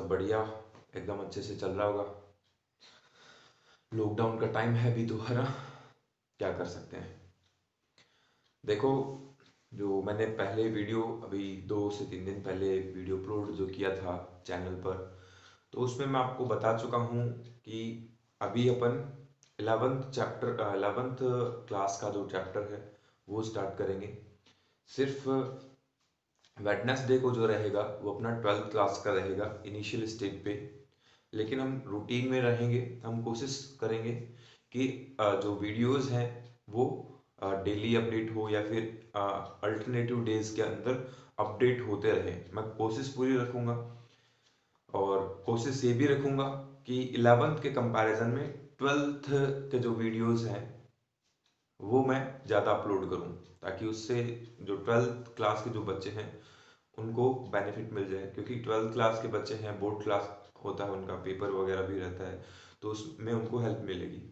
सब बढ़िया, एकदम अच्छे से चल रहा होगा। लॉकडाउन का टाइम है अभी तो, है ना। क्या कर सकते हैं। देखो, जो मैंने पहले वीडियो अभी 2 से 3 दिन पहले वीडियो अपलोड जो किया था चैनल पर, तो उसमें मैं आपको बता चुका हूँ कि अभी अपन 11th क्लास का जो चैप्टर है वो स्टार्ट करेंगे। सिर्फ वेडनेसडे को जो रहेगा वो अपना 12th क्लास का रहेगा इनिशियल स्टेज पे। लेकिन हम रूटीन में रहेंगे, हम कोशिश करेंगे कि जो वीडियोस हैं वो डेली अपडेट हो या फिर अल्टरनेटिव डेज के अंदर अपडेट होते रहे। मैं कोशिश पूरी रखूंगा और कोशिश ये भी रखूंगा कि 11th के कंपैरिजन में 12th के जो वीडियोस हैं वो मैं ज़्यादा अपलोड करूं, ताकि उससे जो 12th क्लास के जो बच्चे हैं उनको बेनिफिट मिल जाए। क्योंकि 12th क्लास के बच्चे हैं, बोर्ड क्लास होता है, उनका पेपर वगैरह भी रहता है, तो उसमें उनको हेल्प मिलेगी।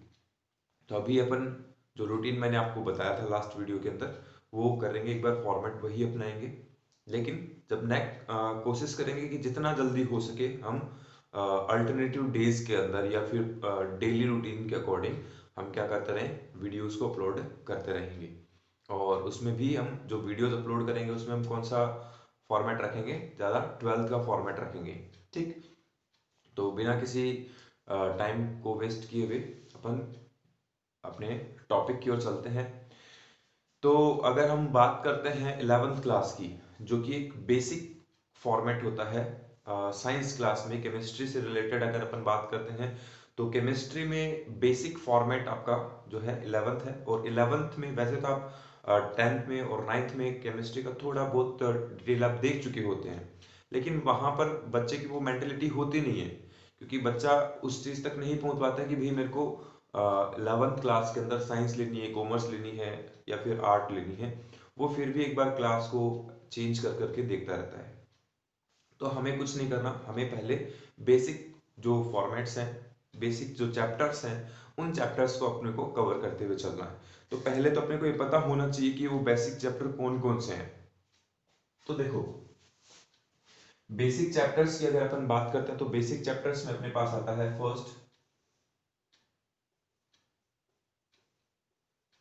तो अभी अपन जो रूटीन मैंने आपको बताया था लास्ट वीडियो के अंदर वो करेंगे, एक बार फॉर्मेट वही अपनाएंगे। लेकिन जब नेक्स्ट कोशिश करेंगे कि जितना जल्दी हो सके हम अल्टरनेटिव डेज के अंदर या फिर डेली रूटीन के अकॉर्डिंग हम क्या करते रहें, वीडियोस को अपलोड करते रहेंगे। और उसमें भी हम जो वीडियोस अपलोड करेंगे उसमें हम कौन सा फॉर्मेट रखेंगे, ज़्यादा 12th का फॉर्मेट रखेंगे। ठीक, तो बिना किसी टाइम को वेस्ट किए हुए अपन अपने टॉपिक की ओर चलते हैं। तो अगर हम बात करते हैं 11th क्लास की, जो कि एक बेसिक फॉर्मेट होता है साइंस क्लास में, केमिस्ट्री से रिलेटेड अगर अपन बात करते हैं तो केमिस्ट्री में बेसिक फॉर्मेट आपका जो है 11th है। और 11th में वैसे तो आप 10th में और 9th में केमिस्ट्री का थोड़ा बहुत डिटेल आप देख चुके होते हैं, लेकिन वहां पर बच्चे की वो मेंटेलिटी होती नहीं है, क्योंकि बच्चा उस चीज तक नहीं पहुंच पाता है कि भाई मेरे को 11th क्लास के अंदर साइंस लेनी है, कॉमर्स लेनी है या फिर आर्ट लेनी है। वो फिर भी एक बार क्लास को चेंज कर करके देखता रहता है। तो हमें कुछ नहीं करना, हमें पहले बेसिक जो फॉर्मेट्स हैं, बेसिक जो चैप्टर्स हैं, उन चैप्टर्स को अपने को कवर करते हुए चलना है। तो पहले तो अपने को ये पता होना चाहिए कि वो बेसिक चैप्टर कौन कौन से हैं। तो देखो, बेसिक चैप्टर्स की अगर अपन बात करते हैं तो बेसिक चैप्टर्स में अपने पास आता है फर्स्ट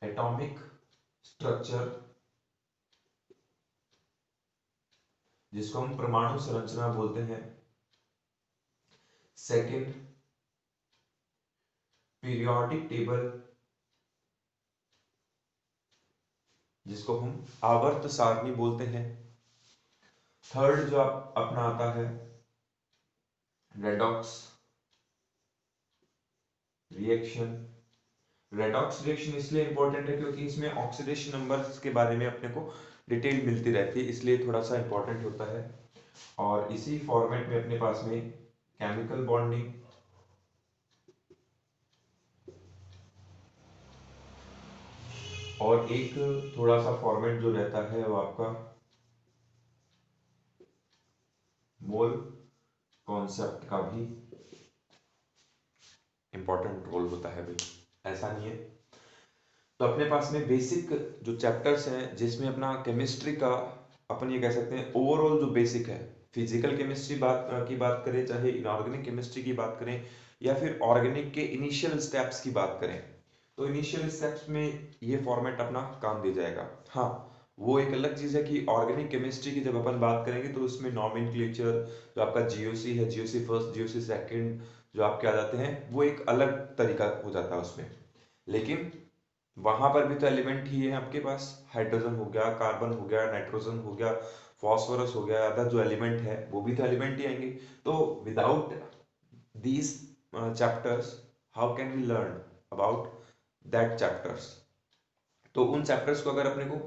एटॉमिक स्ट्रक्चर, जिसको हम परमाणु संरचना बोलते हैं। सेकंड पीरियोडिक टेबल, जिसको हम आवर्त सारणी बोलते हैं। थर्ड जो आप अपना आता है रेडॉक्स रिएक्शन। रेडॉक्स रिएक्शन इसलिए इंपॉर्टेंट है क्योंकि इसमें ऑक्सीडेशन नंबर्स के बारे में अपने को डिटेल मिलती रहती है, इसलिए थोड़ा सा इंपॉर्टेंट होता है। और इसी फॉर्मेट में अपने पास में केमिकल बॉन्डिंग, और एक थोड़ा सा फॉर्मेट जो रहता है वो आपका मोल कॉन्सेप्ट का भी इंपॉर्टेंट रोल होता है भाई, ऐसा नहीं है। तो अपने पास में बेसिक जो चैप्टर्स हैं, जिसमें अपना केमिस्ट्री का अपन ये कह सकते हैं ओवरऑल जो बेसिक है, फिजिकल केमिस्ट्री की बात करें, चाहे इनऑर्गेनिक केमिस्ट्री की बात करें या फिर ऑर्गेनिक के इनिशियल स्टेप्स की बात करें, तो इनिशियल स्टेप्स में ये फॉर्मेट अपना काम दे जाएगा। हाँ, वो एक अलग चीज है कि ऑर्गेनिक केमिस्ट्री की जब अपन बात करेंगे तो उसमें नॉमेनक्लेचर, जो आपका जीओसी है, जीओसी फर्स्ट, जीओसी सेकंड, जो आपके आ जाते हैं, वो एक अलग तरीका हो जाता है उसमें। लेकिन वहां पर भी तो एलिमेंट ही है आपके पास, हाइड्रोजन हो गया, कार्बन हो गया, नाइट्रोजन हो गया, फॉस्फोरस हो गया, अदर जो एलिमेंट है वो भी तो एलिमेंट ही आएंगे। तो without these chapters how can we learn about that chapters. तो उन चैप्टर्स को अगर अपने को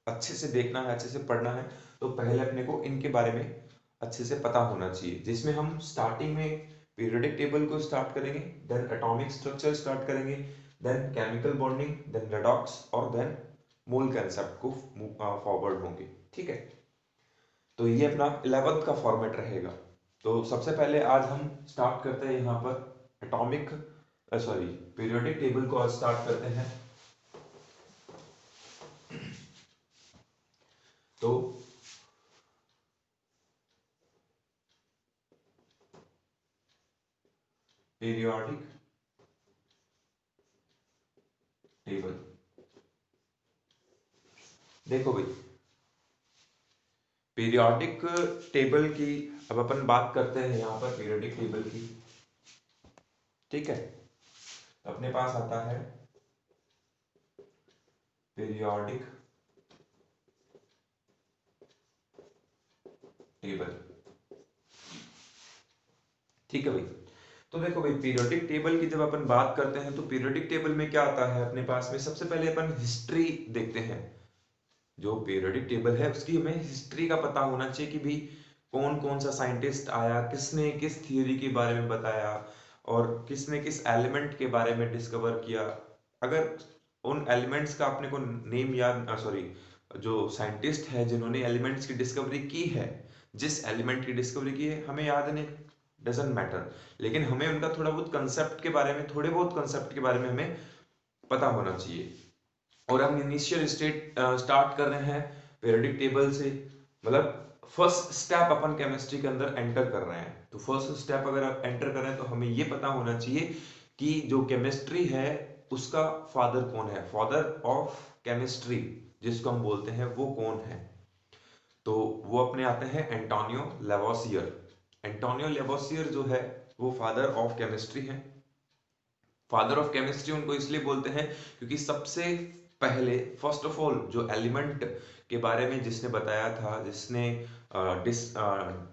अच्छे से देखना है, अच्छे से पढ़ना है, तो पहले अपने को इनके बारे में अच्छे से पता होना चाहिए, जिसमें हम स्टार्टिंग में पीरियोडिक टेबल को स्टार्ट करेंगे, देन एटॉमिक स्ट्रक्चर स्टार्ट करेंगे, then chemical bonding, then redox, और देन मोल कंसेप्ट को फॉरवर्ड होंगे। ठीक है, तो ये अपना 11th का फॉर्मेट रहेगा। तो सबसे पहले आज हम स्टार्ट करते हैं यहाँ पर एटॉमिक सॉरी पीरियोडिक टेबल को आज स्टार्ट करते हैं। तो पीरियोडिक टेबल। देखो भाई, पीरियोडिक टेबल की अब अपन बात करते हैं यहां पर पीरियोडिक टेबल की। ठीक है, अपने पास आता है पीरियोडिक टेबल। ठीक है भाई, तो देखो भाई पीरियोडिक टेबल की जब अपन बात करते हैं तो पीरियोडिक टेबल में क्या आता है अपने पास में, सबसे पहले अपन हिस्ट्री देखते हैं। जो पीरियोडिक टेबल है उसकी हमें हिस्ट्री का पता होना चाहिए कि भाई कौन कौन सा साइंटिस्ट आया, किसने किस थियरी के बारे में बताया और किसने किस एलिमेंट के बारे में डिस्कवर किया। अगर उन एलिमेंट्स का अपने को नेम याद, सॉरी, जो साइंटिस्ट है जिन्होंने एलिमेंट्स की डिस्कवरी की है, जिस एलिमेंट की डिस्कवरी की है हमें याद नहीं, डजंट मैटर, लेकिन हमें उनका थोड़ा बहुत कंसेप्ट के बारे में, थोड़े बहुत कंसेप्ट के बारे में हमें पता होना चाहिए। और हम इनिशियल स्टेट स्टार्ट कर रहे हैं पीरियोडिक टेबल से, मतलब फर्स्ट स्टेप अपन केमिस्ट्री के अंदर एंटर कर रहे हैं। तो फर्स्ट स्टेप अगर आप एंटर कर रहे हैं तो हमें ये पता होना चाहिए कि जो केमिस्ट्री है उसका फादर कौन है, फादर ऑफ केमिस्ट्री जिसको हम बोलते हैं वो कौन है। तो वो अपने आते हैं एंटोनियो लेवोसियर। एंटोनियो लेवोसियर जो है वो फादर ऑफ केमिस्ट्री है। फादर ऑफ केमिस्ट्री उनको इसलिए बोलते हैं क्योंकि सबसे पहले फर्स्ट ऑफ ऑल जो एलिमेंट के बारे में जिसने बताया था, जिसने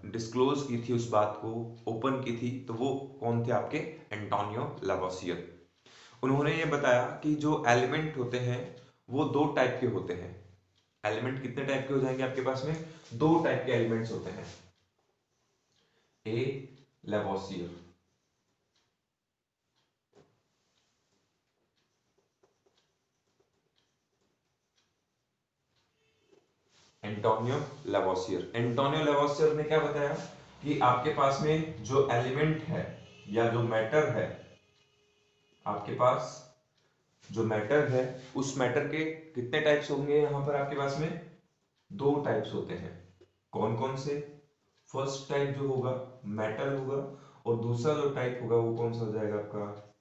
डिस्क्लोज की थी, उस बात को ओपन की थी, तो वो कौन थे आपके एंटोनियो लेवोसियर। उन्होंने ये बताया कि जो एलिमेंट होते हैं वो दो टाइप के होते हैं। एलिमेंट कितने टाइप के हो जाएंगे आपके पास में, दो टाइप के एलिमेंट्स होते हैं। ए Lavoisier, Antonio Lavoisier. Antonio Lavoisier ने क्या बताया कि आपके पास में जो एलिमेंट है या जो मैटर है, आपके पास जो मैटर है उस मैटर के कितने टाइप्स होंगे यहां पर आपके पास में, दो टाइप्स होते हैं। कौन कौन से, फर्स्ट टाइप जो होगा मेटल होगा और दूसरा जो टाइप होगा वो कौन सा हो जाएगा आपका,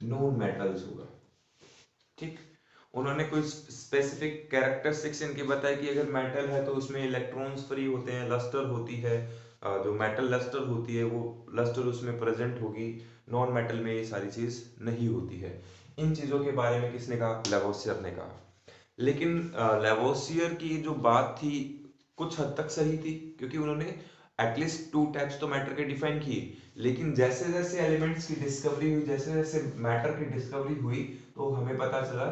नॉन मेटल्स होगा। ठीक, उन्होंने कुछ स्पेसिफिक कैरेक्टरिस्टिक्स इनके बताए कि अगर मेटल है तो उसमें इलेक्ट्रॉन्स फ्री होते हैं, लस्टर होती है, जो मेटल लस्टर होती है वो लस्टर उसमें प्रेजेंट होगी, नॉन मेटल में ये सारी चीज नहीं होती है। इन चीजों के बारे में किसने कहा, लेवोसियर ने कहा। लेकिन लेवोसियर की जो बात थी कुछ हद तक सही थी, क्योंकि उन्होंने एटलीस्ट टू टाइप्स तो मैटर के डिफाइन किए, लेकिन जैसे जैसे एलिमेंट्स की डिस्कवरी हुई, जैसे जैसे मैटर की डिस्कवरी हुई, तो हमें पता चला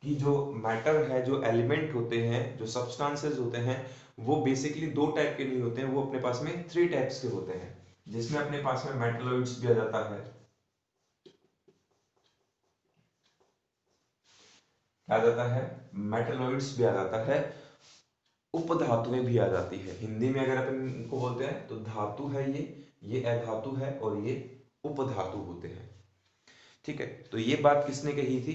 कि जो मैटर है, जो एलिमेंट होते हैं, जो सब्सटेंसेस होते हैं, वो बेसिकली दो टाइप के नहीं होते हैं, वो अपने पास में थ्री टाइप्स के होते हैं, जिसमें अपने पास में मेटलॉइड्स भी आ जाता है, क्या आ जाता है, मेटलॉइड्स भी आ जाता है, उपधातुएं भी आ जाती है। हिंदी में अगर अपन इनको बोलते हैं तो धातु है ये अधातु है और ये उपधातु होते हैं। ठीक है, तो ये बात किसने कही थी,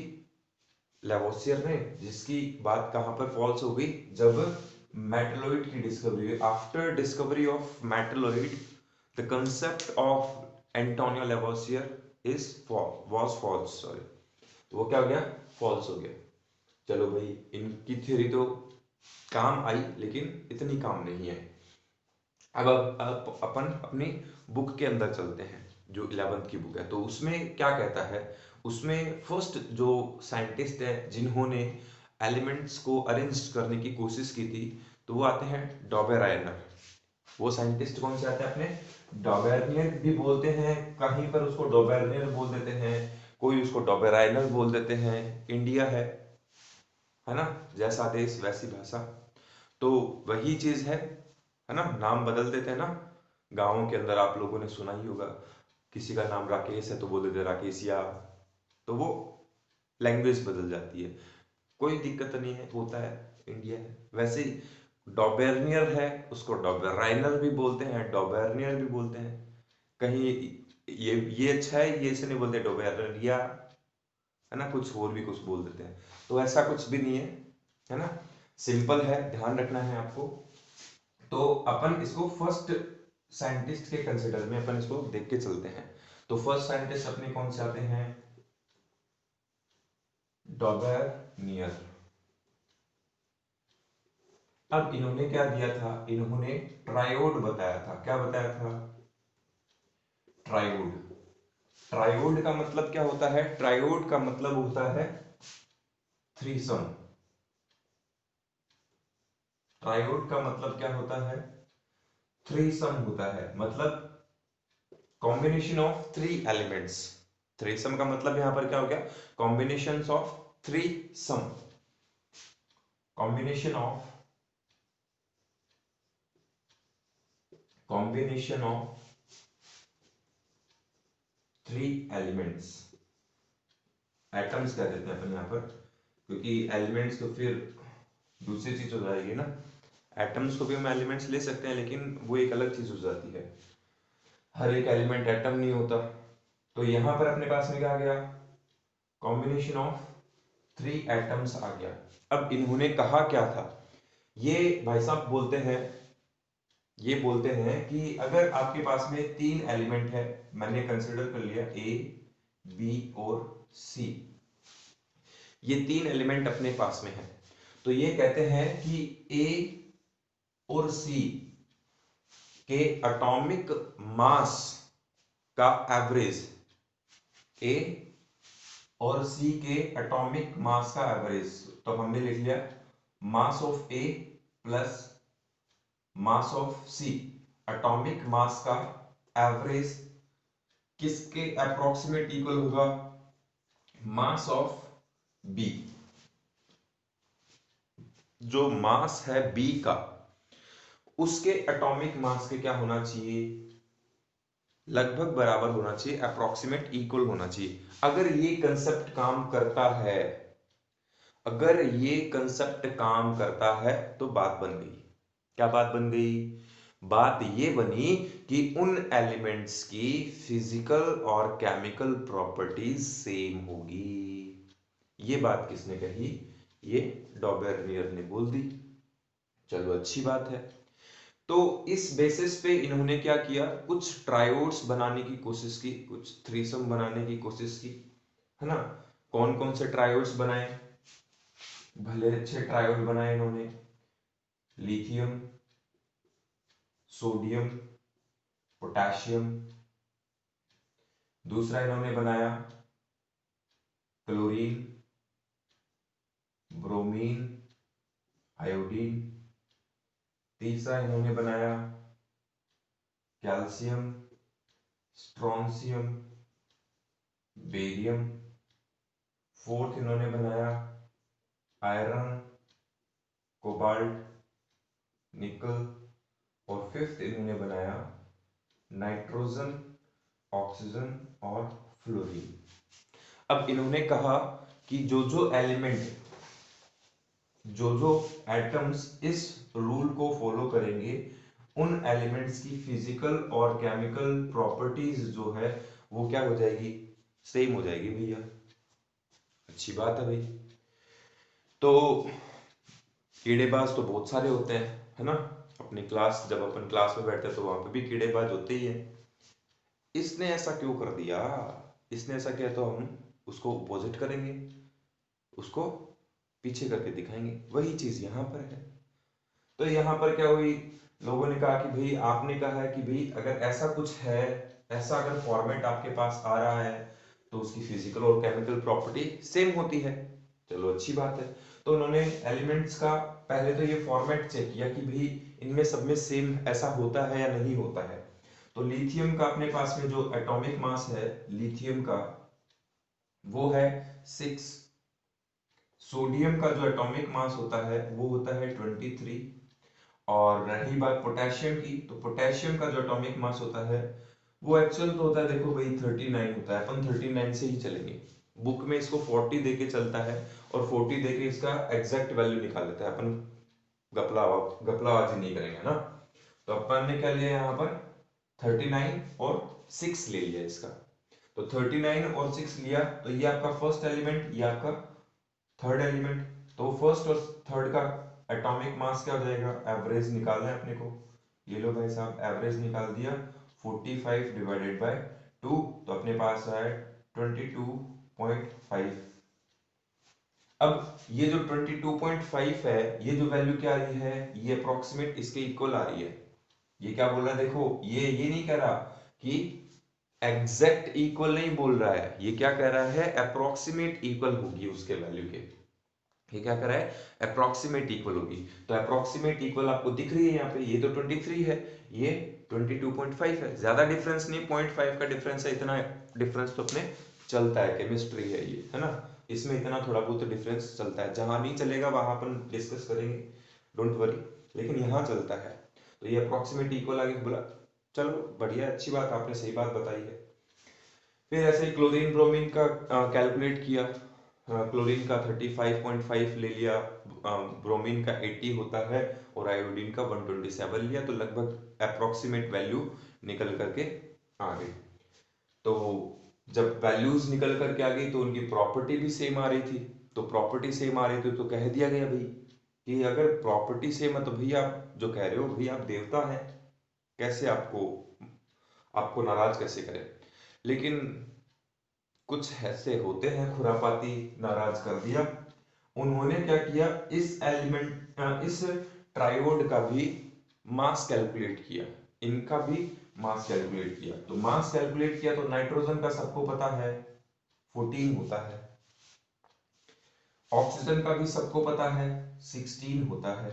लेवोसियर ने, जिसकी बात कहां पर फॉल्स हो गई, जब मेटलॉइड की डिस्कवरी हुई। After discovery of metalloid the concept of Antonio Lavoisier is was false, sorry, तो वो क्या हो गया, फॉल्स हो गया। चलो भाई, इनकी थ्योरी तो काम आई लेकिन इतनी काम नहीं है। अब अपन अपनी बुक के अंदर चलते हैं, जो 11th की बुक है, तो उसमें क्या कहता है, उसमें फर्स्ट जो साइंटिस्ट है जिन्होंने एलिमेंट्स को अरेंज करने की कोशिश की थी, तो वो आते हैं डॉबेराइनर। वो साइंटिस्ट कौन से आते हैं अपने, डॉबेरनियर भी बोलते हैं, कहीं पर उसको डॉबेरनियर बोल देते हैं, कोई उसको डॉबेराइनर बोल देते हैं। इंडिया है ना, जैसा देश वैसी भाषा, तो वही चीज है ना, नाम बदल देते हैं ना। गांवों के अंदर आप लोगों ने सुना ही होगा, किसी का नाम राकेश है तो बोल देते राकेशिया, तो वो लैंग्वेज बदल जाती है, कोई दिक्कत नहीं है, होता है, इंडिया है। वैसे ही डॉबेर्नियर है, उसको डॉबेराइनर भी बोलते हैं, डॉबेर्नियर भी बोलते हैं। कहीं ये अच्छा है, ये इसे नहीं बोलते डॉबेरिया, है ना, कुछ और भी कुछ बोल देते हैं, तो ऐसा कुछ भी नहीं है ना, सिंपल है, ध्यान रखना है आपको। तो अपन इसको फर्स्ट साइंटिस्ट के कंसिडर में अपन इसको देख के चलते हैं। तो फर्स्ट साइंटिस्ट अपने कौन से आते हैं, डॉबर्नियर। अब इन्होंने क्या दिया था, इन्होंने ट्रायोड बताया था। क्या बताया था, ट्रायोड। ट्रायोड का मतलब क्या होता है, ट्रायोड का मतलब होता है थ्रीसम। ट्रायोड का मतलब क्या होता है, थ्रीसम होता है, मतलब combination of three elements. Threesome का मतलब यहां पर क्या हो गया, combination of threesome, combination of three elements. Atoms कह देते हैं अपन यहां पर, क्योंकि एलिमेंट्स तो फिर दूसरी चीज हो जाएगी ना। एटम्स को भी हम एलिमेंट्स ले सकते हैं, लेकिन वो एक अलग चीज हो जाती है, हर एक एलिमेंट एटम नहीं होता। तो यहां पर अपने पास में क्या आ गया, कॉम्बिनेशन ऑफ थ्री एटम्स आ गया। अब इन्होंने कहा क्या था, ये भाई साहब बोलते हैं, ये बोलते हैं कि अगर आपके पास में तीन एलिमेंट है, मैंने कंसिडर कर लिया ए बी और सी, ये तीन एलिमेंट अपने पास में है, तो ये कहते हैं कि ए और सी के एटॉमिक मास का एवरेज, ए और सी के एटॉमिक मास का एवरेज, तो हमने लिख लिया mass of A plus mass of C, atomic mass का एवरेज किसके अप्रोक्सीमेट इक्वल होगा, मास ऑफ बी। जो मास है बी का, उसके एटॉमिक मास के क्या होना चाहिए, लगभग बराबर होना चाहिए, अप्रोक्सीमेट इक्वल होना चाहिए। अगर ये कंसेप्ट काम करता है, अगर ये कंसेप्ट काम करता है तो बात बन गई। क्या बात बन गई, बात ये बनी कि उन एलिमेंट्स की फिजिकल और केमिकल प्रॉपर्टीज सेम होगी। ये बात किसने कही, ये डॉबर्नियर ने बोल दी। चलो अच्छी बात है। तो इस बेसिस पे इन्होंने क्या किया, कुछ ट्रायोड्स बनाने की कोशिश की, कुछ थ्रीसम बनाने की कोशिश की, है ना। कौन कौन से ट्रायोड्स बनाए, भले अच्छे ट्रायोड बनाए इन्होंने, लिथियम, सोडियम, पोटेशियम। दूसरा इन्होंने बनाया क्लोरीन, ब्रोमीन, आयोडीन। तीसरा इन्होंने बनाया कैल्शियम, स्ट्रोंशियम, बेरियम। फोर्थ इन्होंने बनाया आयरन, कोबाल्ट, निकल। और फिफ्थ इन्होंने बनाया नाइट्रोजन, ऑक्सीजन और फ्लोरीन। अब इन्होंने कहा कि जो एलिमेंट, जो एटम्स इस रूल को फॉलो करेंगे, उन एलिमेंट्स की फिजिकल और केमिकल प्रॉपर्टीज जो है वो क्या हो जाएगी, सेम हो जाएगी भैया। अच्छी बात है भाई। तो कीड़ेबाज तो बहुत सारे होते हैं, है ना। अपनी क्लास, जब अपन क्लास में बैठते हैं तो वहां पे भी कीड़ेबाज होते ही हैं। इसने ऐसा क्यों कर दिया, इसने ऐसा किया तो हम उसको अपोजिट करेंगे, उसको पीछे करके दिखाएंगे। वही चीज यहाँ पर है। तो यहाँ पर क्या हुई, लोगों ने कहा कि भाई, आपने कहा है कि भाई अगर ऐसा कुछ है, ऐसा अगर फॉर्मेट आपके पास आ रहा है तो उसकी फिजिकल और केमिकल प्रॉपर्टी सेम होती है। चलो अच्छी बात है। तो उन्होंने एलिमेंट्स का पहले तो ये फॉर्मेट चेक किया कि भाई इनमें सब में सेम ऐसा होता है या नहीं होता है। तो लिथियम का अपने पास में जो एटॉमिक मास है लिथियम का, वो है 6। सोडियम का जो एटॉमिक मास होता है वो होता है 23। और रही बात पोटेशियम की, तो पोटेशियम का जो एटॉमिक मास होता है वो एक्चुअल तो होता है, देखो भाई 39 होता है। अपन 39 से ही चलेंगे, बुक में इसको 40 देके चलता है, और 40 देके इसका एग्जैक्ट वैल्यू निकाल लेता है। अपन गपलाबाजी नहीं करेंगे ना। तो अपन ने क्या लिया यहाँ पर, 39 और 6 ले लिया इसका। तो 39 और 6 लिया, तो ये आपका फर्स्ट एलिमेंट, ये आपका थर्ड एलिमेंट। तो फर्स्ट और थर्ड का एटॉमिक मास क्या हो जाएगा, एवरेज निकालना है अपने को। ये लो भाई साहब एवरेज निकाल दिया 45 डिवाइडेड बाय 2, तो अपने पास है 22.5। अब ये जो 22.5 है, ये जो वैल्यू क्या आ रही है, ये अप्रोक्सीमेट इसके इक्वल आ रही है। ये क्या बोल रहा है, देखो ये नहीं कह रहा कि एग्जैक्ट इक्वल नहीं बोल रहा है, ये क्या कह रहा है, अप्रोक्सीमेट इक्वल होगी उसके वैल्यू के। ये क्या कर रहा है, अप्रोक्सीमेट इक्वल होगी। तो अप्रोक्सीमेट इक्वल आपको दिख रही है यहाँ पे, ये तो 23 है, ये 22.5 है, ज्यादा डिफरेंस नहीं, 0.5 का डिफरेंस है, इतना डिफरेंस तो अपने चलता है, केमिस्ट्री है ये, है ना, इसमें इतना थोड़ा बहुत डिफरेंस चलता है, जहां नहीं चलेगा वहां अपन डिस्कस करेंगे, डोंट वरी, लेकिन यहाँ चलता है। तो ये अप्रोक्सीमेट इक्वल आगे बोला, चलो बढ़िया, अच्छी बात, आपने सही बात बताई है। फिर ऐसे ही क्लोरीन ब्रोमीन का कैलकुलेट किया, क्लोरीन का 35.5 ले लिया, ब्रोमीन का 80 होता है और आयोडीन का 127 लिया, तो लगभग अप्रोक्सीमेट वैल्यू निकल करके आ गई। तो जब वैल्यूज निकल करके आ गई तो उनकी प्रॉपर्टी भी सेम आ रही थी, तो प्रॉपर्टी सेम आ रही थी तो कह दिया गया भाई कि अगर प्रॉपर्टी सेम है तो भैया आप जो कह रहे हो भैया आप देवता हैं, कैसे आपको नाराज कैसे करें। लेकिन कुछ ऐसे होते हैं खुरापाती, नाराज कर दिया। उन्होंने क्या किया, इस एलिमेंट इस ट्रायोड का भी मास कैलकुलेट किया, इनका भी मास कैलकुलेट किया। तो मास कैलकुलेट किया तो नाइट्रोजन का सबको पता है 14 होता है, ऑक्सीजन का भी सबको पता है 16 होता है,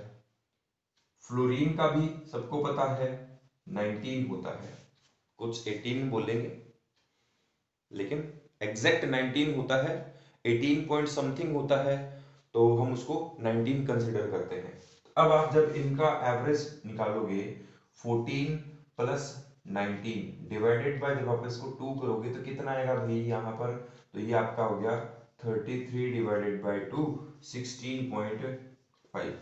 फ्लोरीन का भी सबको पता है 19 होता है, कुछ 18 बोलेंगे लेकिन एग्जैक्ट 19 होता है, 18 पॉइंट समथिंग होता है, तो हम उसको 19 कंसिडर करते हैं। अब आप जब इनका एवरेज निकालोगे 14 प्लस 19 डिवाइडेड बाय, जब आप इसको 2 करोगे तो कितना आएगा भाई यहाँ पर, तो ये आपका हो गया 33 डिवाइडेड बाय 2, 16.5।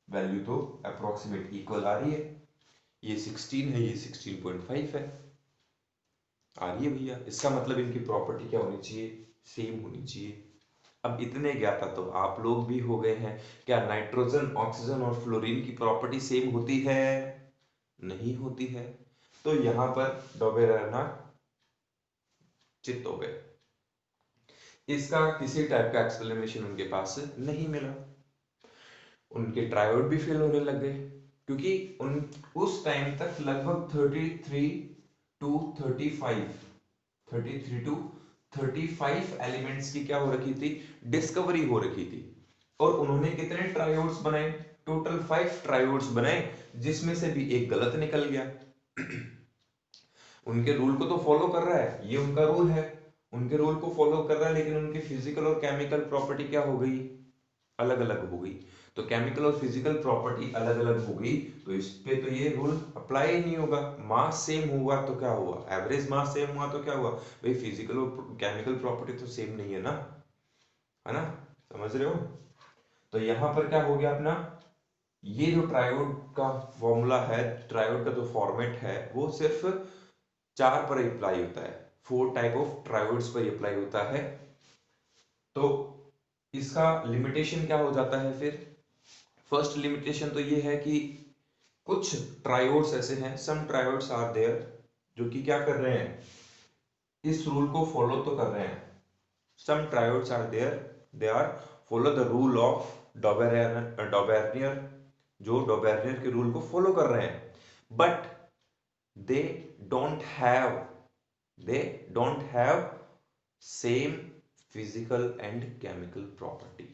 वैल्यू तो अप्रोक्सीमेट इक्वल आ रही है, ये 16 है, ये 16.5 है, आ रही है भैया। इसका मतलब इनकी प्रॉपर्टी क्या होनी चाहिए, सेम होनी चाहिए। अब इतने ज्ञाता तो आप लोग भी हो गए हैं, क्या नाइट्रोजन, ऑक्सीजन और फ्लोरीन की प्रॉपर्टी सेम होती है, नहीं होती है। तो यहां पर डॉबे रहना चित हो गए, इसका किसी टाइप का एक्सप्लेनेशन उनके पास नहीं मिला, उनके ट्रायोड भी फेल होने लग गए, क्योंकि उन उस टाइम तक लगभग 33 टू 35 एलिमेंट्स की क्या हो रखी थी, डिस्कवरी हो रखी थी। और उन्होंने कितने ट्रायोड्स बनाए, टोटल 5 ट्रायोड्स बनाए, जिसमें से भी एक गलत निकल गया। उनके रूल को तो फॉलो कर रहा है, ये उनका रूल है, उनके रूल को फॉलो कर रहा है, लेकिन उनकी फिजिकल और केमिकल प्रॉपर्टी क्या हो गई, अलग अलग हो गई। तो केमिकल और फिजिकल प्रॉपर्टी अलग अलग हो गई, तो इस पे तो ये रूल अप्लाई ही नहीं होगा। मास सेम हुआ तो क्या हुआ, एवरेज मास सेम हुआ तो क्या हुआ भाई, फिजिकल और केमिकल प्रॉपर्टी तो सेम नहीं है ना, है ना, समझ रहे हो। तो यहां पर क्या हो गया अपना, ये जो ट्रायोड का फॉर्मूला है, ट्रायोड का जो फॉर्मेट है, वो सिर्फ 4 पर अप्लाई होता है, 4 टाइप ऑफ ट्रायोड्स पर अप्लाई होता है। तो इसका लिमिटेशन क्या हो जाता है फिर, फर्स्ट लिमिटेशन तो ये है कि कुछ ट्रायोड्स ऐसे हैं, सम ट्रायोड्स आर देयर, जो कि क्या कर रहे हैं, इस रूल को फॉलो तो कर रहे हैं। Some triads are there, they are follow the rule of Dobereiner, जो डॉबेर्नियर के रूल को फॉलो कर रहे हैं, but they don't have they don't have same physical and chemical property,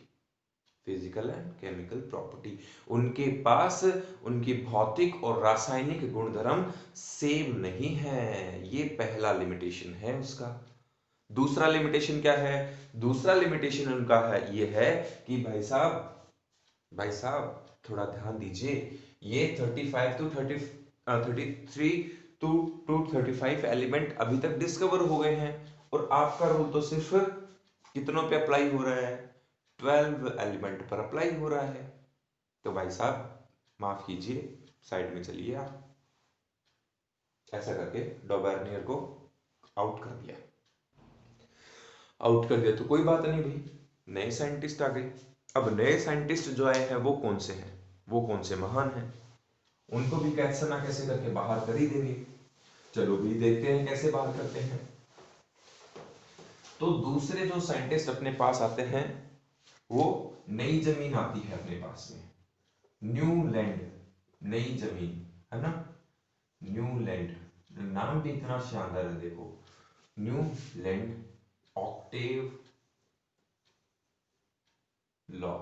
physical and chemical property, उनके पास उनकी भौतिक और रासायनिक गुणधर्म सेम नहीं है, ये पहला लिमिटेशन है उसका। दूसरा लिमिटेशन क्या है, दूसरा लिमिटेशन उनका है ये है कि भाई साहब थोड़ा ध्यान दीजिए, ये 33 टू 35 एलिमेंट अभी तक डिस्कवर हो गए हैं, और आपका रूल तो सिर्फ कितनों पे अप्लाई हो रहा है, 12 एलिमेंट पर अप्लाई हो रहा है। तो भाई साहब माफ कीजिए, साइड में चलिए आप, ऐसा करके डॉबर्नियर को आउट कर दिया। आउट कर दिया तो कोई बात नहीं भाई, नए साइंटिस्ट आ गए। अब नए साइंटिस्ट जो आए हैं वो कौन से हैं, वो कौन से महान हैं, उनको भी कैसे ना कैसे करके बाहर कर ही देंगे। चलो भी देखते हैं कैसे बाहर करते हैं। तो दूसरे जो साइंटिस्ट अपने पास आते हैं, वो नई जमीन आती है अपने पास में, न्यू लैंड, नई जमीन, है ना, न्यू लैंड, नाम भी इतना शानदार है देखो, new land, Octave law.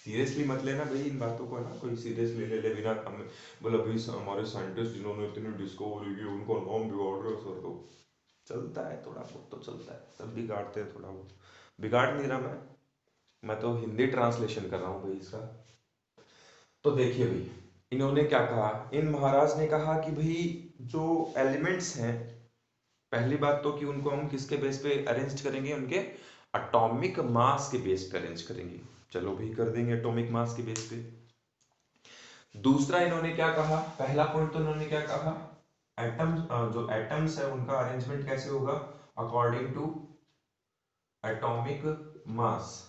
Seriously मत लेना भाई इन बातों को, ना कोई सीरियस ले बिना हमें, बोला भाई हमारे साइंटिस्ट जिन्होंने इतनी डिस्कवरी की उनको नाम बिगाड़ रहे हो सर। तो चलता है थोड़ा बहुत तो चलता है, सब बिगाड़ते हैं थोड़ा बहुत। बिगाड़ नहीं रहा मैं तो हिंदी ट्रांसलेशन कर रहा हूँ भाई इसका। तो देखिए भाई, इन्होंने क्या कहा, इन महाराज ने कहा कि भाई जो एलिमेंट्स हैं, पहली बात तो कि उनको हम किसके बेस पे अरेंज करेंगे, उनके एटॉमिक मास के बेस पे अरेंज करेंगे। चलो भाई कर देंगे एटॉमिक मास के बेस पे। दूसरा इन्होंने क्या कहा, पहला पॉइंट तो इन्होंने क्या कहा, एटम, जो एटम्स है उनका अरेंजमेंट कैसे होगा, अकॉर्डिंग टू एटॉमिक मास।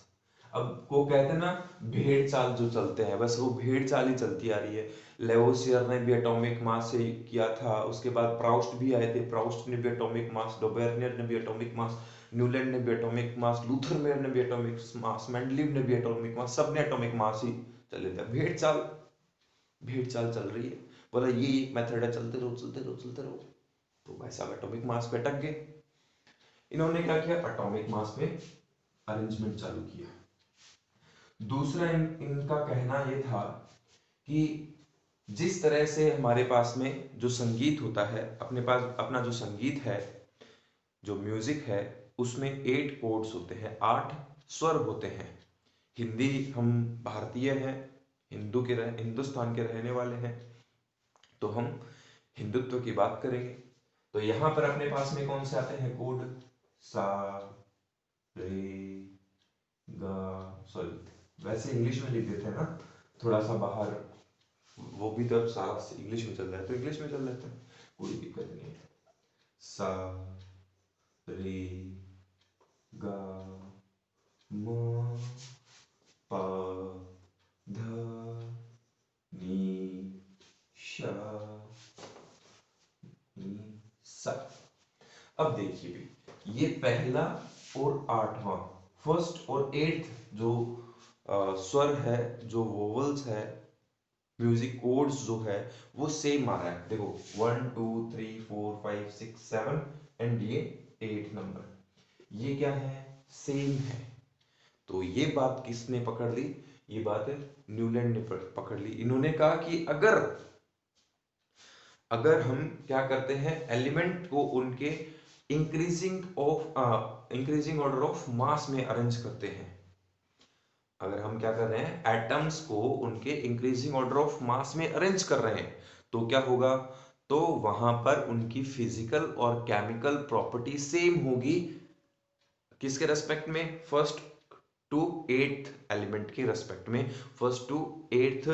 अब वो कहते हैं ना भेड़ चाल जो चलते हैं, बस वो भेड़ चाल ही चलती आ रही है। लेवोसियर ने भी एटॉमिक मास से किया था, उसके बाद प्राउस्ट भी आए थे, प्राउस्ट ने भी एटॉमिक मास, डोबेर्नियर ने भी एटॉमिक मास, न्यूलैंड ने भी एटॉमिक मास, लूथर मेयर ने भी एटॉमिक मास, मेंडलीव ने भी एटॉमिक मास, सबने एटॉमिक मास ही चले थे। भेड़ चाल चल रही है, बोला ये मेथड है, चलते रहो चलते रहो चलते रहो। तो भाई साहब एटॉमिक मास पे अटक गए। इन्होंने क्या किया, एटॉमिक मास में अरेंजमेंट चालू किया। दूसरा इनका कहना यह था कि जिस तरह से हमारे पास में जो संगीत होता है, अपने पास अपना जो संगीत है, जो म्यूजिक है, उसमें 8 कोड्स होते हैं, 8 स्वर होते हैं। हिंदी, हम भारतीय हैं, हिंदुस्तान के रहने वाले हैं, तो हम हिंदुत्व की बात करेंगे। तो यहां पर अपने पास में कौन से आते हैं कोड, सा, रे, गा, सॉरी वैसे इंग्लिश में लिख देते हैं ना, थोड़ा सा बाहर, वो भी तो अब सारा इंग्लिश में चल रहा है तो इंग्लिश में चल रहा है, कोई दिक्कत नहीं है। सा, रे, गा, म, पा, ध, नी, शा, नी, सा। अब देखिए भी, ये पहला और 8वां, फर्स्ट और 8th जो स्वर है, जो वोवल्स है, म्यूजिक कोड्स जो है, वो सेम आ रहा है। देखो 1 2 3 4 5 6 7 एंड ये 8 नंबर, ये क्या है, सेम है। तो ये बात किसने पकड़ ली, ये बात न्यूलैंड ने पकड़ ली। इन्होंने कहा कि अगर हम क्या करते हैं, एलिमेंट को उनके इंक्रीजिंग ऑर्डर ऑफ मास में अरेंज करते हैं, अगर हम क्या कर रहे हैं, एटम्स को उनके इंक्रीजिंग ऑर्डर ऑफ मास में अरेंज कर रहे हैं, तो क्या होगा, तो वहां पर उनकी फिजिकल और केमिकल प्रॉपर्टी सेम होगी। किसके रेस्पेक्ट में, फर्स्ट टू एट्थ एलिमेंट के रेस्पेक्ट में, फर्स्ट टू एट्थ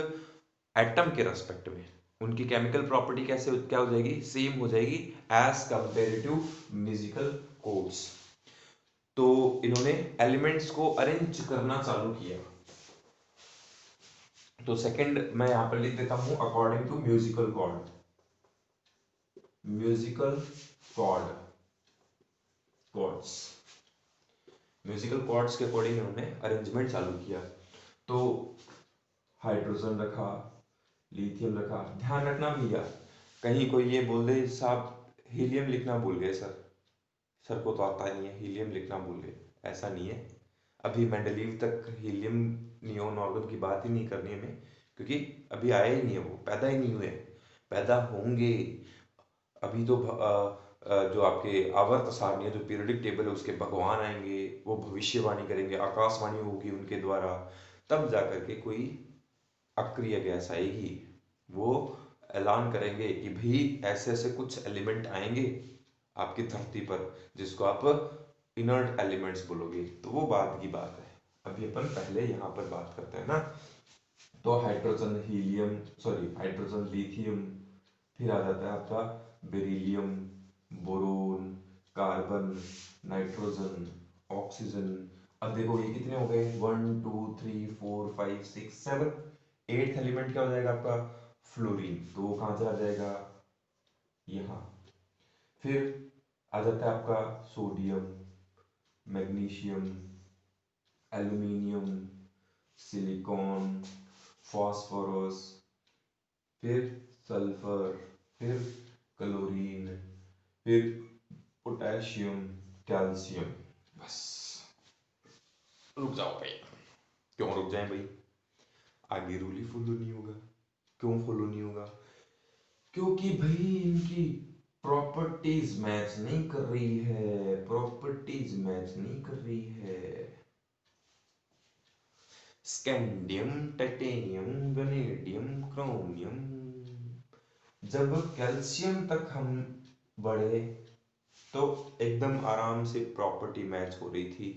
एटम के रेस्पेक्ट में उनकी केमिकल प्रॉपर्टी कैसे क्या हो जाएगी, सेम हो जाएगी एज कंपेरेटिव म्यूजिकल कोड्स। तो इन्होंने एलिमेंट्स को अरेंज करना चालू किया। तो सेकंड मैं यहां पर लिख देता हूं, according to musical chord, musical chord, chords, musical chords के अकॉर्डिंग इन्होंने अरेंजमेंट चालू किया। तो हाइड्रोजन रखा, लिथियम रखा। ध्यान रखना भैया, कहीं कोई ये बोल दे साहब हीलियम लिखना भूल गए सर को तो आता नहीं है, हीलियम लिखना भूल गए, ऐसा नहीं है। अभी मेंडलीव तक हीलियम नियोन ऑर्गन की बात ही नहीं करनी है हमें, क्योंकि अभी आया ही नहीं है, वो पैदा ही नहीं हुए, पैदा होंगे। अभी तो जो आपके आवर्त सारणी है, जो पीरियडिक टेबल है, उसके भगवान आएंगे, वो भविष्यवाणी करेंगे, आकाशवाणी होगी उनके द्वारा, तब जाकर के कोई अक्रिय गैस आएगी, वो ऐलान करेंगे कि भाई ऐसे ऐसे कुछ एलिमेंट आएंगे आपकी धरती पर, जिसको आप इनर्ट एलिमेंट्स बोलोगे। तो वो बाद की बात है, अभी अपन पहले यहाँ पर बात करते हैं ना। तो hydrogen helium, sorry hydrogen lithium, फिर आ जाता है आपका beryllium, boron, carbon, nitrogen, oxygen, अब देखो ये कितने हो गए, 1 2 3 4 5 6 7, 8th एलिमेंट क्या हो जाएगा आपका, फ्लोरीन। तो वो कहाँ चला जाएगा, यहाँ। फिर आ जाता है आपका sodium, magnesium, aluminium, silicon, phosphorus, फिर सल्फर, फिर क्लोरीन, फिर पोटेशियम, कैल्शियम। बस, रुक जाओ भाई। क्यों रुक जाए भाई, आगे रूल ही फॉलो नहीं होगा। क्यों फॉलो नहीं होगा, क्योंकि भाई इनकी प्रॉपर्टीज मैच नहीं कर रही है, प्रॉपर्टीज मैच नहीं कर रही है। Scandium, titanium, vanadium, chromium. जब कैल्शियम तक हम बढ़े तो एकदम आराम से प्रॉपर्टी मैच हो रही थी।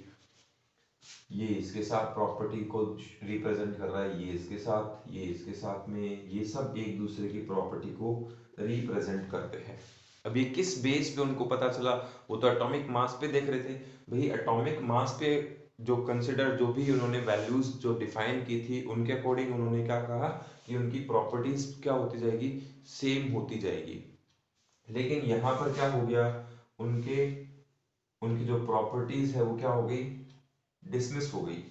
ये इसके साथ प्रॉपर्टी को रिप्रेजेंट कर रहा है, ये इसके साथ, ये इसके साथ में, ये सब एक दूसरे की प्रॉपर्टी को रिप्रेजेंट करते हैं। अब ये किस बेस पे उनको पता चला, वो तो एटॉमिक मास पे देख रहे थे भाई। एटॉमिक मास पे जो कंसिडर, जो भी उन्होंने वैल्यूज जो डिफाइन की थी, उनके अकॉर्डिंग उन्होंने क्या कहा कि उनकी प्रॉपर्टीज क्या होती जाएगी, सेम होती जाएगी। लेकिन यहाँ पर क्या हो गया, उनके उनकी जो प्रॉपर्टीज है वो क्या हो गई, डिसमिस हो गई।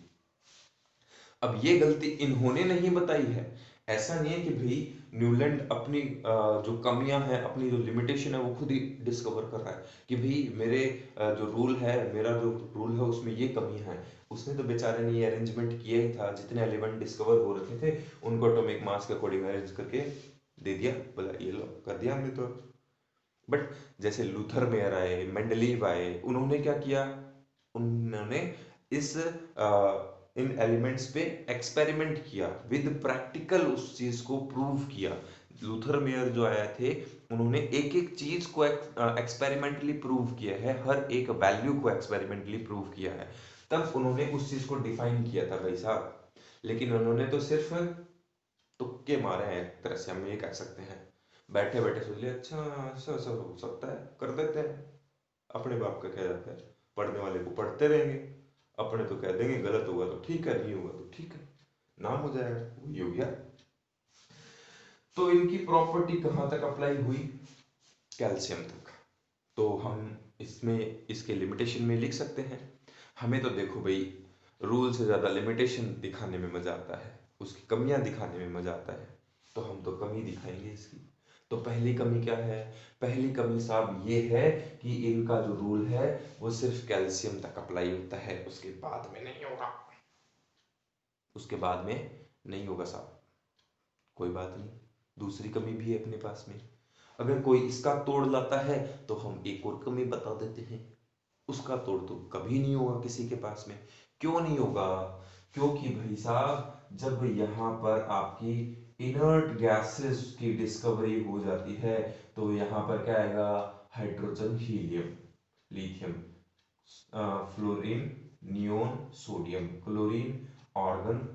अब ये गलती इन्होंने नहीं बताई है, ऐसा नहीं है कि भाई न्यूलैंड अपनी जो कमियां हैं, अपनी जो लिमिटेशन है वो खुद ही डिस्कवर कर रहा है कि भाई मेरे जो रूल है, मेरा जो रूल है उसमें ये कमियां हैं। उसने तो बेचारे ने ये अरेंजमेंट किया ही था, जितने एलिमेंट डिस्कवर हो रखे थे उनको एटॉमिक मास के अकॉर्डिंग अरेंज करके दे दिया, बोला ये लो कर दिया हमने तो। बट जैसे लूथर मेयर आए, मेंडलीव आए, उन्होंने क्या किया, उन्होंने इस इन एलिमेंट्स पे एक्सपेरिमेंट किया, विद प्रैक्टिकल उस चीज को प्रूव किया। लूथर मेयर जो आए थे, उन्होंने एक एक चीज को एक्सपेरिमेंटली प्रूव किया है, हर एक वैल्यू को एक्सपेरिमेंटली प्रूव किया है, तब उन्होंने उस चीज को डिफाइन किया था भाई साहब। लेकिन उन्होंने तो सिर्फ तुक्के मारे हैं, एक तरह से हम ये कह सकते हैं। बैठे बैठे सोच लिया, अच्छा ऐसा ऐसा हो सकता है, कर देते हैं। अपने बाप का क्या जाता है, पढ़ने वाले को पढ़ते रहेंगे, अपने तो कह देंगे गलत होगा तो ठीक है, नहीं होगा तो ठीक है, नाम हो जाएगा, वही हो गया। तो इनकी प्रॉपर्टी कहाँ तक अप्लाई हुई, कैल्शियम तक। तो हम इसमें इसके लिमिटेशन में लिख सकते हैं। हमें तो देखो भाई, रूल से ज्यादा लिमिटेशन दिखाने में मजा आता है, उसकी कमियां दिखाने में मजा आता है, तो हम तो कमी दिखाएंगे इसकी। तो पहली कमी क्या है, पहली कमी साहब ये है कि इनका जो रूल है वो सिर्फ कैल्शियम तक अप्लाई होता है, उसके बाद में नहीं होगा, उसके बाद में नहीं होगा साहब। कोई बात नहीं, दूसरी कमी भी है अपने पास में। अगर कोई इसका तोड़ लाता है तो हम एक और कमी बता देते हैं, उसका तोड़ तो कभी नहीं होगा किसी के पास में। क्यों नहीं होगा, क्योंकि भाई साहब जब यहाँ पर आपकी इनर्ट गैसेस की डिस्कवरी हो जाती है तो यहाँ पर क्या आएगा, hydrogen, helium, lithium, fluorine, neon, sodium, chlorine, organ,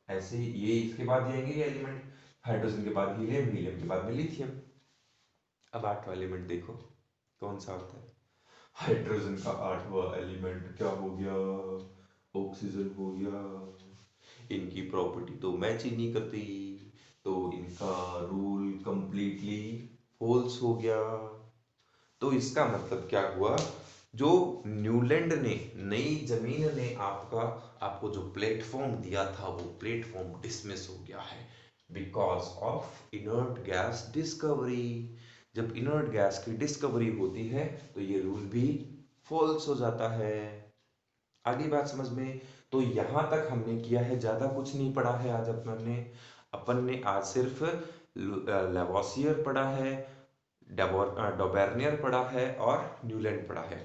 ऐसे ये इसके बाद आएंगे ये एलिमेंट। हाइड्रोजन के बाद हीलियम, हीलियम के बाद में लिथियम। अब आठवां एलिमेंट देखो कौन सा होता है, हाइड्रोजन का आठवां एलिमेंट क्या हो गया, ऑक्सीजन हो गया। इनकी प्रॉपर्टी तो मैच ही नहीं करती, तो इनका रूल कंप्लीटली फॉल्स हो गया। तो इसका मतलब क्या हुआ, जो न्यूलैंड ने, नई जमीन ने आपको जो प्लेटफॉर्म दिया था वो प्लेटफॉर्म डिसमिस हो गया है, because of inert gas discovery. जब इनर्ट गैस की डिस्कवरी होती है तो ये रूल भी फॉल्स हो जाता है। आगे बात समझ में, तो यहां तक हमने किया है, ज्यादा कुछ नहीं पढ़ा है आज अपन ने आज सिर्फ लेवोसियर पढ़ा है, डोबेर्नियर पढ़ा है और न्यूलैंड पढ़ा है।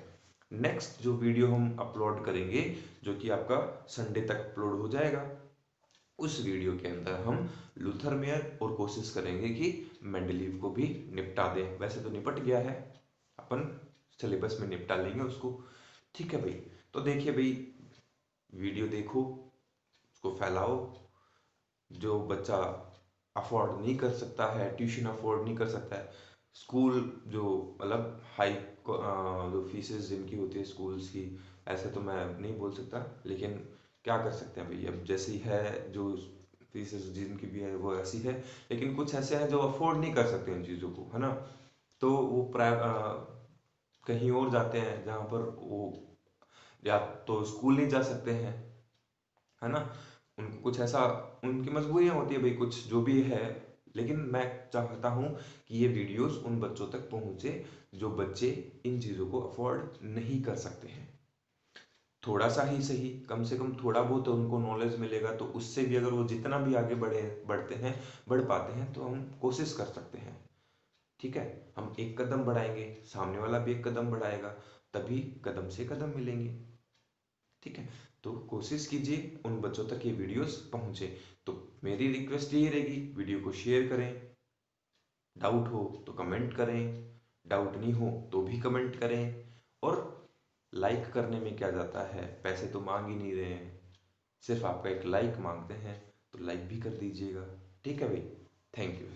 नेक्स्ट जो वीडियो हम अपलोड करेंगे, जो कि आपका संडे तक अपलोड हो जाएगा, उस वीडियो के अंदर हम लूथर मेयर और कोशिश करेंगे कि मेंडलीव को भी निपटा दें। वैसे तो निपट गया है, अपन सिलेबस में निपटा लेंगे उसको। ठीक है भाई, तो देखिए भाई, वीडियो देखो, उसको फैलाओ। जो बच्चा अफोर्ड नहीं कर सकता है, ट्यूशन अफोर्ड नहीं कर सकता है, स्कूल जो मतलब हाई जो फीसेस जिनकी होती है स्कूल्स की, ऐसे तो मैं नहीं बोल सकता, लेकिन क्या कर सकते हैं भाई, अब जैसी है जो फीसेस जिनकी भी है वो ऐसी है। लेकिन कुछ ऐसे हैं जो अफोर्ड नहीं कर सकते उन चीज़ों को, है ना, तो वो कहीं और जाते हैं जहाँ पर वो या तो स्कूल नहीं जा सकते हैं, है ना, उनको कुछ ऐसा, उनकी मजबूरियां होती है भाई, कुछ जो भी है। लेकिन मैं चाहता हूँ कि ये वीडियोस उन बच्चों तक पहुँचे जो बच्चे इन चीज़ों को अफोर्ड नहीं कर सकते हैं। थोड़ा सा ही सही, कम से कम थोड़ा बहुत उनको नॉलेज मिलेगा, तो उससे भी अगर वो जितना भी आगे बढ़ते हैं, बढ़ पाते हैं, तो हम कोशिश कर सकते हैं। ठीक है, हम एक कदम बढ़ाएंगे, सामने वाला भी एक कदम बढ़ाएगा, तभी कदम से कदम मिलेंगे। ठीक है, तो कोशिश कीजिए उन बच्चों तक ये वीडियोस पहुंचे। तो मेरी रिक्वेस्ट ये रहेगी, वीडियो को शेयर करें, डाउट हो तो कमेंट करें, डाउट नहीं हो तो भी कमेंट करें, और लाइक करने में क्या जाता है, पैसे तो मांग ही नहीं रहे हैं, सिर्फ आपका एक लाइक मांगते हैं, तो लाइक भी कर दीजिएगा। ठीक है भाई, थैंक यू।